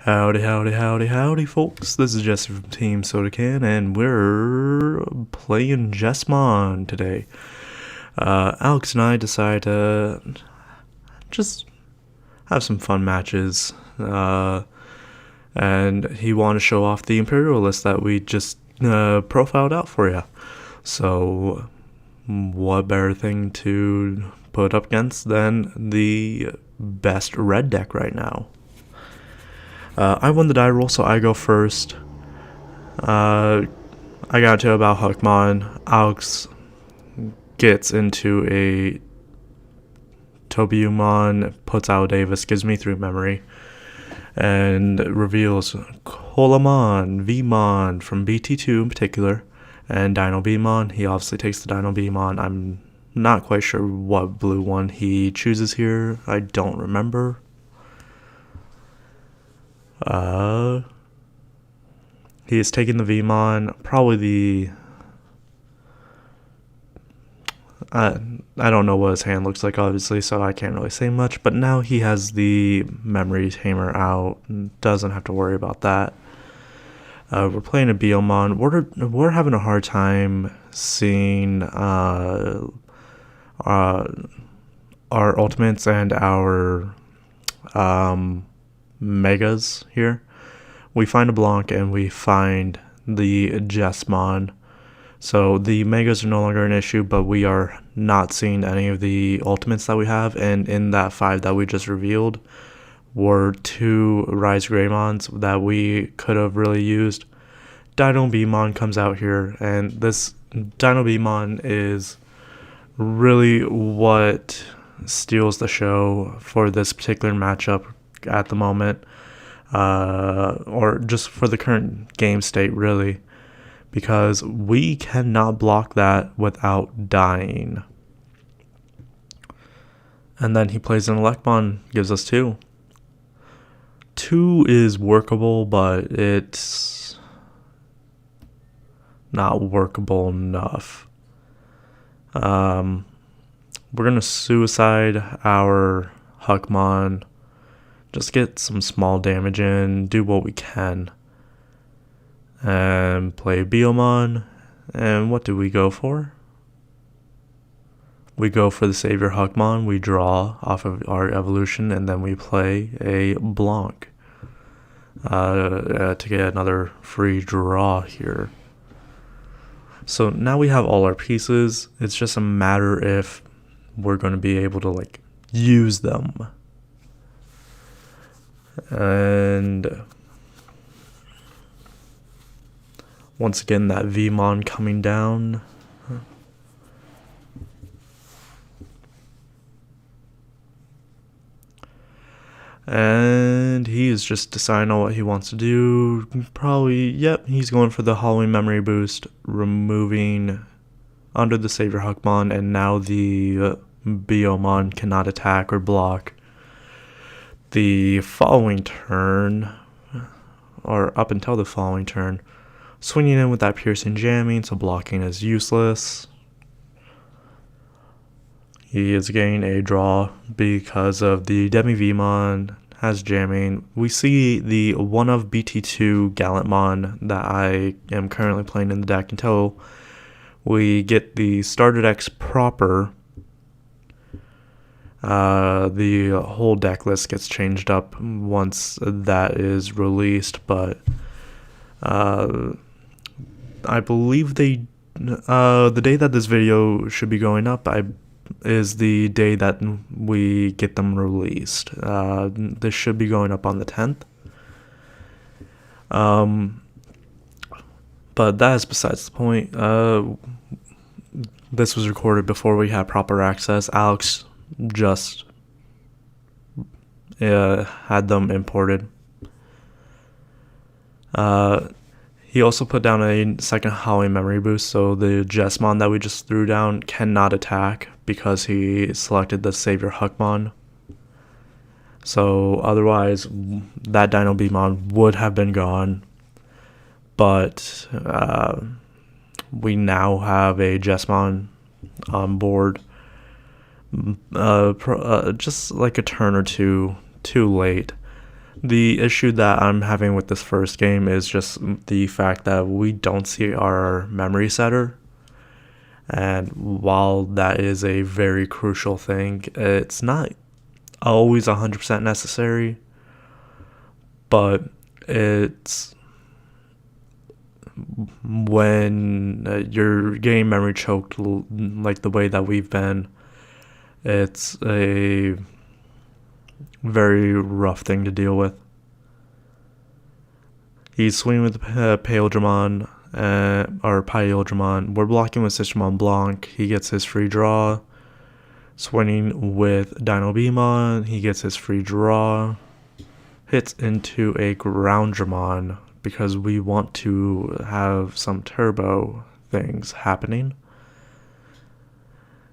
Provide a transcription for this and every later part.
Howdy, howdy, howdy, howdy, folks. This is Jesse from Team Soda Can, and we're playing Jesmon today. Alex and I decided to just have some fun matches, and he wanted to show off the Imperial list that we just profiled out for you. So, what better thing to put up against than the best red deck right now? I won the die roll, so I go first. I got to about Huckmon. Alex gets into a Tobyumon, puts out Davis, gives me 3 memory, and reveals Kolamon, Vmon from BT2 in particular, and Dino Beamon. He obviously takes the Dino Beamon. I'm not quite sure what blue one he chooses here. I don't remember. He is taking the Vmon, probably the, I don't know what his hand looks like, obviously, so I can't really say much, but now he has the memory tamer out, and doesn't have to worry about that. We're playing a Biomon. We're having a hard time seeing, our ultimates and our, megas here. We find a Blanc and we find the Jesmon. So the megas are no longer an issue, but we are not seeing any of the ultimates that we have. And in that 5 that we just revealed were 2 Rise Greymons that we could have really used. Dino Beamon comes out here, and this Dino Beamon is really what steals the show for this particular matchup at the moment, or just for the current game state, really, because we cannot block that without dying. And then he plays an Electmon, gives us 2. 2 is workable, but it's not workable enough. We're gonna suicide our Huckmon. Just get some small damage in, do what we can, and play Biomon. And what do we go for? We go for the Savior Huckmon. We draw off of our evolution, and then we play a Blanc to get another free draw here. So now we have all our pieces. It's just a matter if we're going to be able to use them. And once again, that Vmon coming down. And he is just deciding on what he wants to do. Probably, yep, he's going for the Halloween memory boost, removing under the Savior Huckmon, and now the Biomon cannot attack or block. The following turn, or up until the following turn, swinging in with that piercing jamming, so blocking is useless. He is getting a draw because of the Demi Vmon has jamming. We see the one of BT2 Gallantmon that I am currently playing in the deck until we get the starter decks proper. The whole deck list gets changed up once that is released, but I believe the day that this video should be going up is the day that we get them released. This should be going up on the 10th. But that is besides the point. This was recorded before we had proper access. Alex just had them imported. He also put down a second Howdy memory boost, so the Jesmon that we just threw down cannot attack because he selected the Savior Huckmon. So otherwise, that Dino Beamon would have been gone. But we now have a Jesmon on board. Just like a turn or two too late. The issue that I'm having with this first game is just the fact that we don't see our memory setter. And while that is a very crucial thing, it's not always 100% necessary. But it's when you're getting memory choked like the way that we've been, it's a very rough thing to deal with. He's swinging with Imperialdramon, or Imperialdramon. We're blocking with Jesmon Blanc. He gets his free draw. Swinging with Dinobemon. He gets his free draw. Hits into a Grounddramon because we want to have some turbo things happening.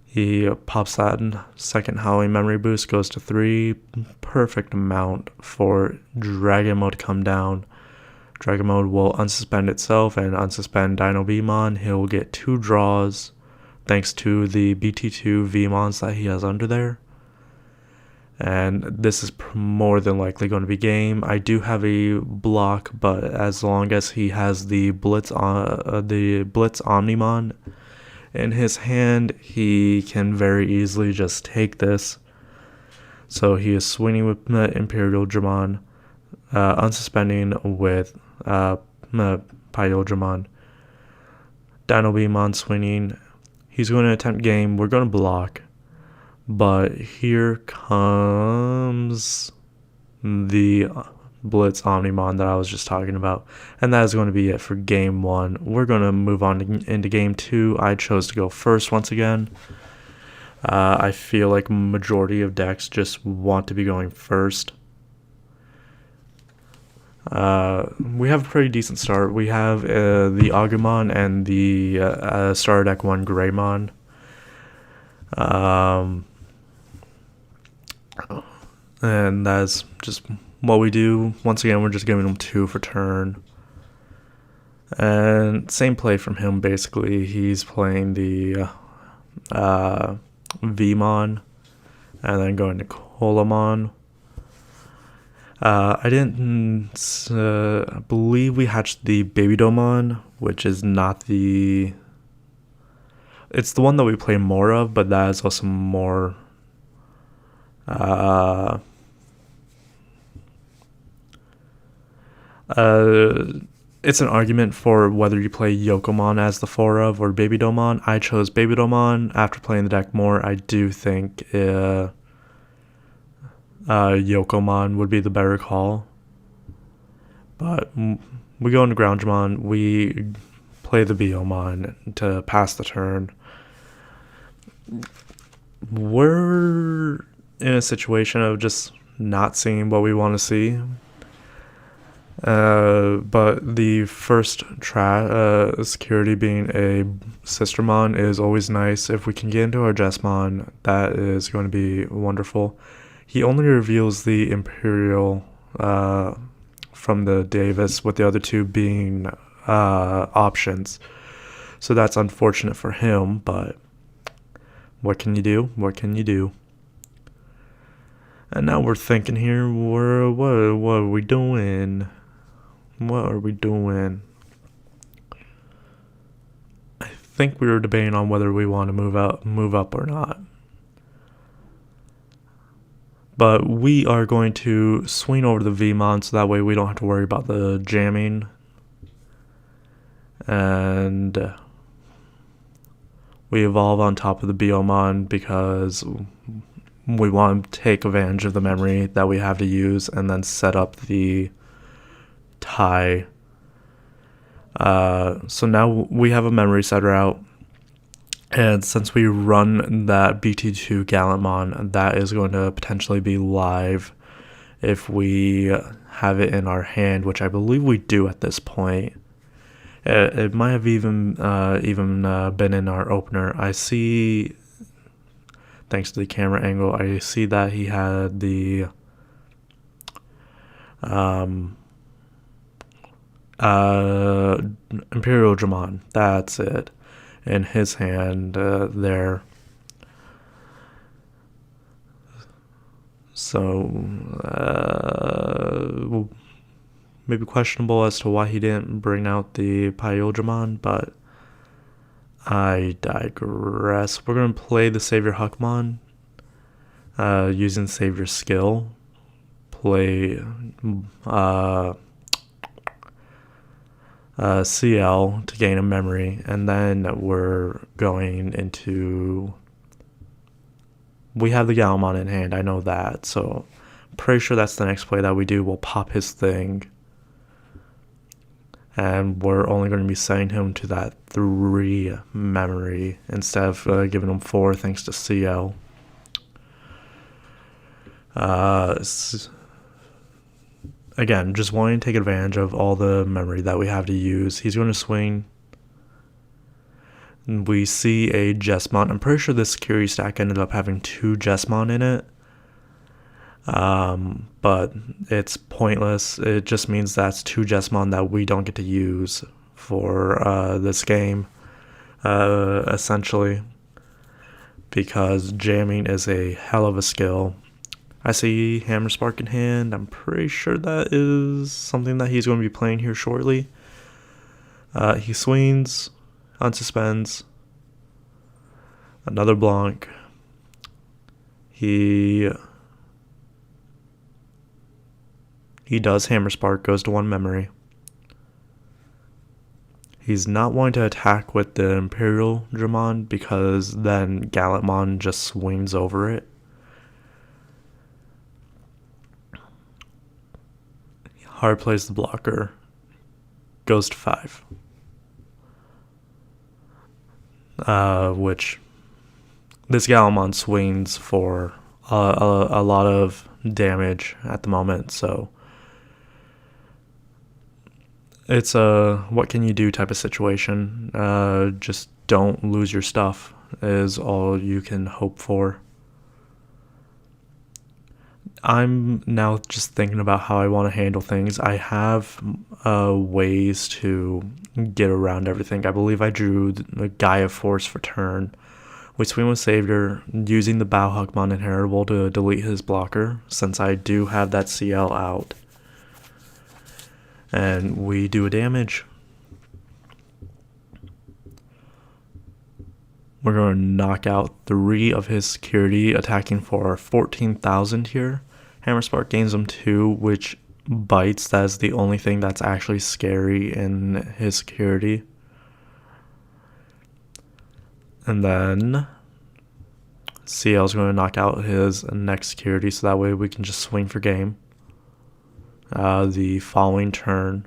He pops that second Howdy memory boost, goes to 3. Perfect amount for Dragon Mode to come down. Dragon Mode will unsuspend itself and unsuspend Dinobemon. He'll get 2 draws thanks to the BT2 Vmons that he has under there. And this is more than likely going to be game. I do have a block, but as long as he has the Blitz Omnimon in his hand, he can very easily just take this. So he is swinging with Imperialdramon, unsuspending with Imperialdramon. Dinobemon swinging. He's going to attempt game. We're going to block. But here comes the Blitz Omnimon that I was just talking about. And that is going to be it for game 1. We're going to move on into game 2. I chose to go first once again. I feel like majority of decks just want to be going first. We have a pretty decent start. We have the Agumon and the Star Deck 1 Greymon. And that's just what we do. Once again, we're just giving him 2 for turn. And same play from him, basically. He's playing the Vmon and then going to Colamon. I didn't believe we hatched the Babydomon, which is not the... It's the one that we play more of, but that is also more... it's an argument for whether you play Yokomon as the 4 of or Babydomon. I chose Babydomon after playing the deck more. I do think Yokomon would be the better call. But we go into Grounddramon. We play the Biomon to pass the turn. We're in a situation of just not seeing what we want to see. But the first security being a Sistermon is always nice. If we can get into our Jesmon, that is going to be wonderful. He only reveals the Imperial from the Davis, with the other 2 being options. So that's unfortunate for him, but what can you do? What can you do? And now we're thinking here, what are we doing? What are we doing? I think we were debating on whether we want to move up or not. But we are going to swing over the Vmon so that way we don't have to worry about the jamming. And we evolve on top of the Biomon because we want to take advantage of the memory that we have to use and then set up the tie. So now we have a memory setter out. And since we run that BT2 Gallantmon, that is going to potentially be live if we have it in our hand, which I believe we do at this point. It might have even been in our opener. I see, thanks to the camera angle, I see that he had the Imperialdramon. That's it. In his hand there. So, maybe questionable as to why he didn't bring out the Imperialdramon, but I digress. We're going to play the Savior Huckmon using Savior skill. Play CL to gain a memory, and then we're going into... We have the Galmon in hand, I know that, so I'm pretty sure that's the next play that we do. We'll pop his thing, and we're only going to be setting him to that 3 memory instead of giving him 4 thanks to CL. Again, just wanting to take advantage of all the memory that we have to use. He's going to swing. We see a Jesmon. I'm pretty sure this security stack ended up having 2 Jesmon in it. But it's pointless. It just means that's 2 Jesmon that we don't get to use for this game, essentially. Because jamming is a hell of a skill. I see Hammer Spark in hand. I'm pretty sure that is something that he's going to be playing here shortly. He swings, unsuspends, another Blanc. He does Hammer Spark, goes to 1 memory. He's not wanting to attack with the Imperialdramon because then Gallantmon just swings over it. Hard plays the blocker, goes to 5. Which this Galmon swings for a lot of damage at the moment, so it's a what can you do type of situation. Just don't lose your stuff is all you can hope for. I'm now just thinking about how I want to handle things. I have ways to get around everything. I believe I drew the Gaia Force for turn. We swing with Savior, using the Bow Huckmon Inheritable to delete his blocker, since I do have that CL out. And we do a damage. We're going to knock out 3 of his security, attacking for 14,000 here. Hammer Spark gains him 2, which bites. That is the only thing that's actually scary in his security. And then CL is going to knock out his next security, so that way we can just swing for game the following turn.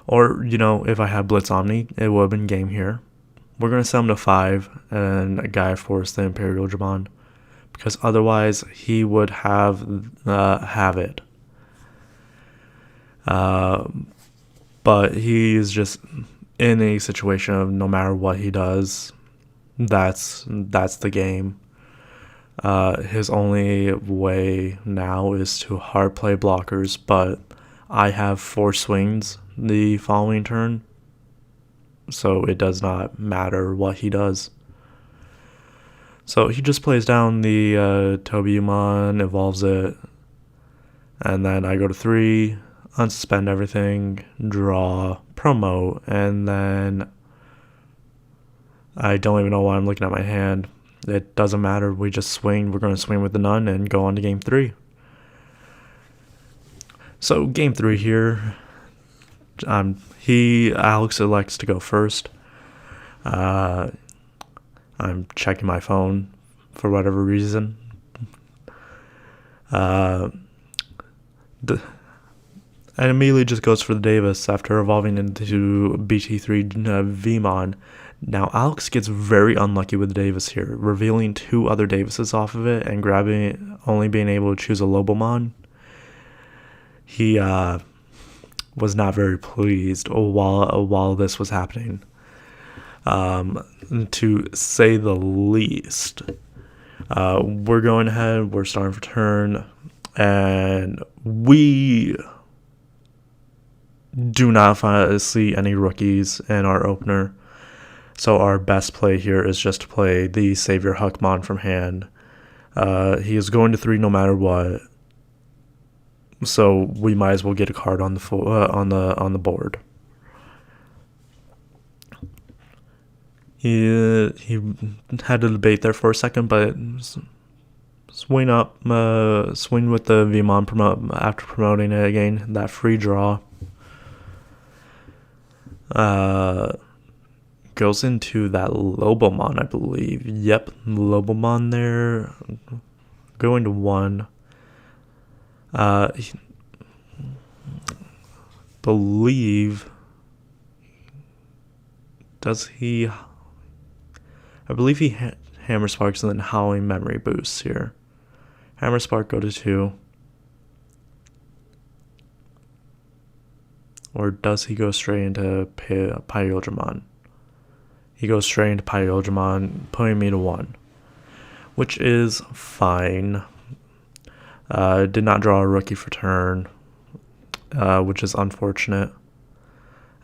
Or, if I had Blitz Omni, it would have been game here. We're going to send him to 5 and Gaia Force the Imperialdramon, because otherwise he would have it. But he is just in a situation of no matter what he does, that's the game. His only way now is to hard play blockers, but I have 4 swings the following turn, so it does not matter what he does. So he just plays down the Tobyumon, evolves it, and then I go to 3, unsuspend everything, draw, promote, and then I don't even know why I'm looking at my hand. It doesn't matter, we just swing. We're going to swing with the Nun and go on to game 3. So game 3 here, Alex elects to go first. I'm checking my phone for whatever reason. And immediately just goes for the Davis after evolving into BT3 Vmon. Now Alex gets very unlucky with the Davis here, revealing 2 other Davises off of it and only being able to choose a Lobomon. He was not very pleased while this was happening. To say the least. We're going ahead, we're starting for turn, and we do not see any rookies in our opener. So our best play here is just to play the Savior Huckmon from hand. He is going to 3 no matter what. So we might as well get a card on the board. He had a debate there for a second, but swing with the Vmon after promoting it again. That free draw. Goes into that Lobomon, I believe. Yep, Lobomon there. Going to 1. Believe. Does he? I believe he Hammer Sparks and then Howling Memory Boosts here. Hammer Spark go to 2. Or does he go straight into Imperialdramon? He goes straight into Imperialdramon, putting me to 1. Which is fine. Did not draw a rookie for turn, which is unfortunate.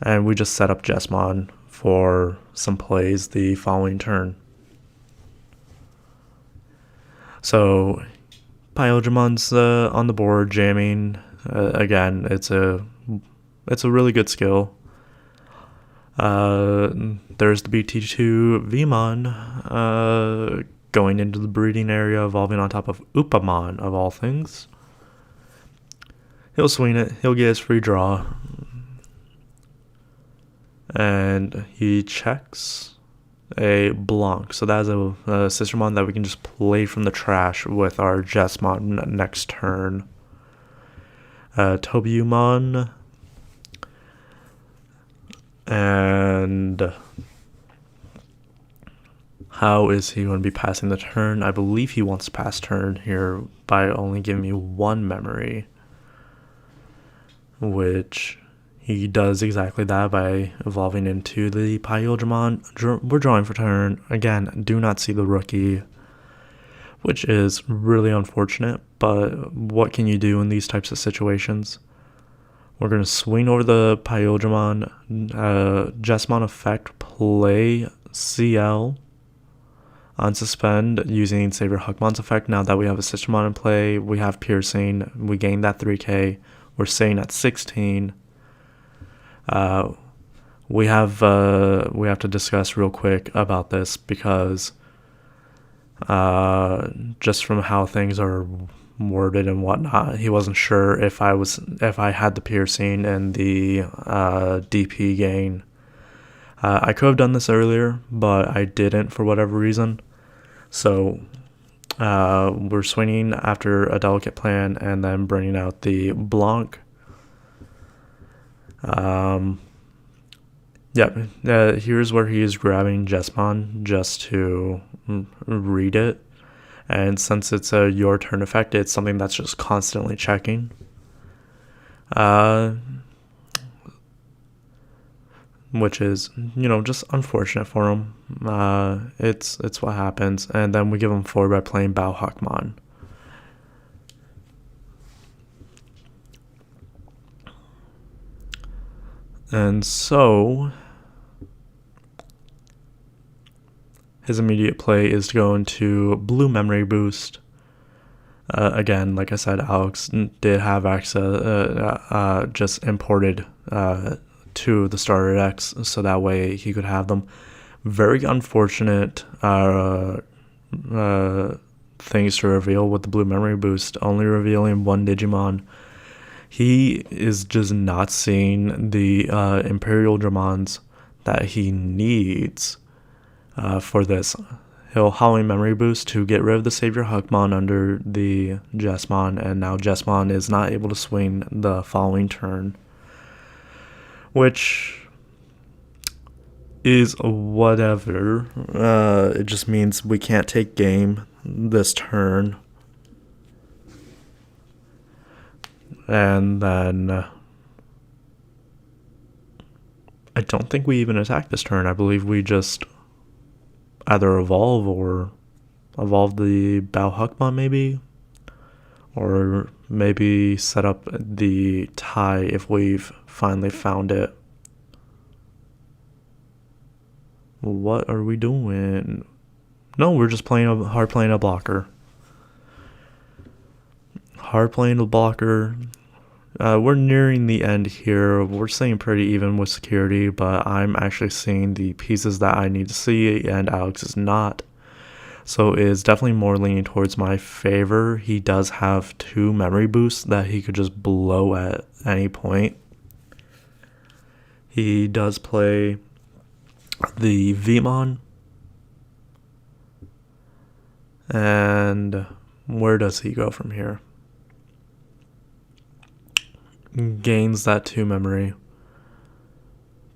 And we just set up Jesmon for some plays the following turn. So, Imperialdramon's on the board, jamming. Again, it's a really good skill. There's the BT2 Vmon going into the breeding area, evolving on top of Upamon, of all things. He'll swing it. He'll get his free draw. And he checks a Blanc. So that is a Sistermon that we can just play from the trash with our Jesmon next turn. Tobyumon. And how is he going to be passing the turn? I believe he wants to pass turn here by only giving me 1 memory. Which he does exactly that by evolving into the Imperialdramon. We're drawing for turn. Again, do not see the rookie, which is really unfortunate. But what can you do in these types of situations? We're going to swing over the Imperialdramon, Jesmon effect, play CL on suspend using Savior Huckmon's effect. Now that we have a Sistermon in play, we have piercing, we gain that 3k. We're staying at 16. We have to discuss real quick about this because just from how things are worded and whatnot, he wasn't sure if I had the piercing and the DP gain. I could have done this earlier, but I didn't for whatever reason. So we're swinging after a delicate plan and then bringing out the Blanc. Here's where he is grabbing Jesmon just to read it. And since it's a your turn effect, it's something that's just constantly checking. Which is, just unfortunate for him. It's what happens. And then we give him 4 by playing Bao Huckmon. And so his immediate play is to go into Blue Memory Boost. Again, like I said, Alex did have access, just imported to the starter decks, so that way he could have them. Very unfortunate things to reveal with the Blue Memory Boost, only revealing 1 Digimon. He is just not seeing the Imperialdramons that he needs for this. He'll Howling Memory Boost to get rid of the Savior Huckmon under the Jesmon, and now Jesmon is not able to swing the following turn, which is whatever. It just means we can't take game this turn. And then I don't think we even attack this turn. I believe we just either evolve or evolve the Bao Huckmon maybe. Or maybe set up the tie if we've finally found it. What are we doing? No, we're just playing a blocker. Hard playing the blocker. We're nearing the end here. We're staying pretty even with security, but I'm actually seeing the pieces that I need to see, and Alex is not. So it's definitely more leaning towards my favor. He does have 2 memory boosts that he could just blow at any point. He does play the Vmon. And where does he go from here? Gains that 2 memory.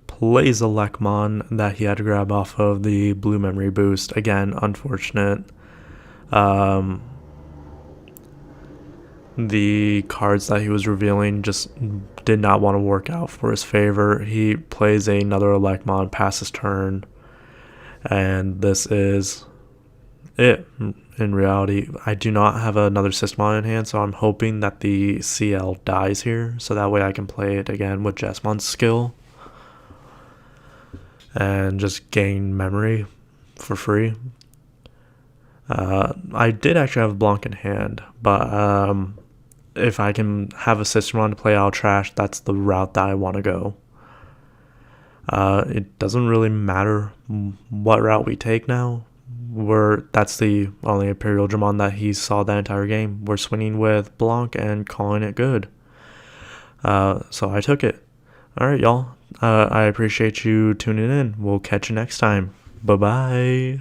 Plays a Lekmon that he had to grab off of the blue memory boost. Again, unfortunate. The cards that he was revealing just did not want to work out for his favor. He plays another Lekmon past his turn. And this is it. In reality, I do not have another Systemon in hand, so I'm hoping that the CL dies here, so that way I can play it again with Jesmon's skill and just gain memory for free. I did actually have a Blanc in hand, but if I can have a Systemon to play out trash, that's the route that I want to go. It doesn't really matter what route we take now. That's the only Imperialdramon that he saw that entire game. We're swinging with Blanc and calling it good. So I took it. Alright, y'all. I appreciate you tuning in. We'll catch you next time. Bye-bye.